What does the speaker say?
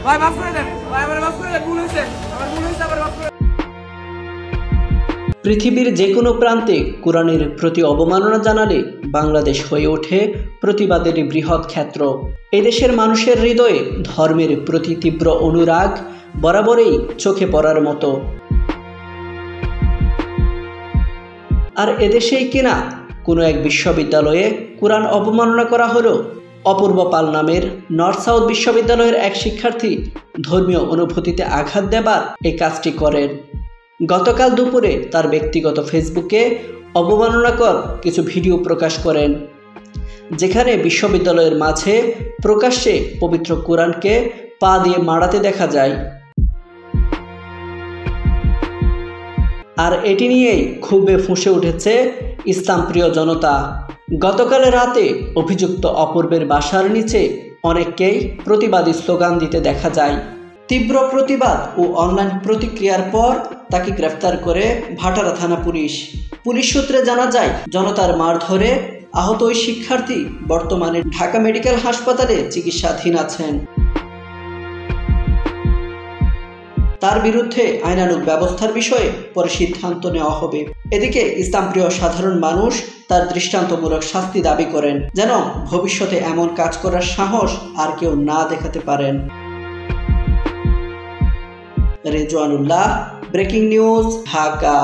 ভাই মাফ করে দেন, ভাই আমার মাফ করে দেন, ভুল হয়েছে, আমার ভুল হয়েছে, আমার মাফ করে। পৃথিবীর যে কোনো প্রান্তে কোরআনের প্রতি অবমাননা জানালে বাংলাদেশ হয়ে ওঠে প্রতিবাদের বৃহৎ ক্ষেত্র। এদেশের মানুষের হৃদয়ে ধর্মের প্রতি তীব্র অনুরাগ বরাবরই চোখে পড়ার মতো। আর এদেশেই কিনা কোনো এক বিশ্ববিদ্যালয়ে কোরআন অবমাননা করা হলো। অপূর্ব পাল নামের নর্থ সাউথ বিশ্ববিদ্যালয়ের এক শিক্ষার্থী ধর্মীয় অনুভূতিতে আঘাত দেবার এই কাজটি করেন। গতকাল দুপুরে তার ব্যক্তিগত ফেসবুকে অবমাননাকর কিছু ভিডিও প্রকাশ করেন, যেখানে বিশ্ববিদ্যালয়ের মাঝে প্রকাশ্যে পবিত্র কোরআনকে পা দিয়ে মাড়াতে দেখা যায়। আর এটি নিয়েই ক্ষোভে ফুঁসে উঠেছে ইসলামপ্রিয় জনতা। গতকাল রাতে অভিযুক্ত অপূর্বের বাসার নিচে অনেককেই প্রতিবাদী স্লোগান দিতে দেখা যায়। তীব্র প্রতিবাদ ও অনলাইন প্রতিক্রিয়ার পর তাকে গ্রেফতার করে ভাটারা থানা পুলিশ। পুলিশ সূত্রে জানা যায়, জনতার মারধরে আহত ওই শিক্ষার্থী বর্তমানে ঢাকা মেডিকেল হাসপাতালে চিকিৎসাধীন আছেন। তার বিরুদ্ধে আইনানুগ ব্যবস্থার বিষয়ে পরে সিদ্ধান্ত নেওয়া হবে। এদিকে ইসলামপ্রিয় সাধারণ মানুষ তার দৃষ্টান্তমূলক শাস্তি দাবি করেন, যেন ভবিষ্যতে এমন কাজ করার সাহস আর কেউ না দেখাতে পারেন। রেজওয়ানুল্লাহ, ব্রেকিং নিউজ, ঢাকা।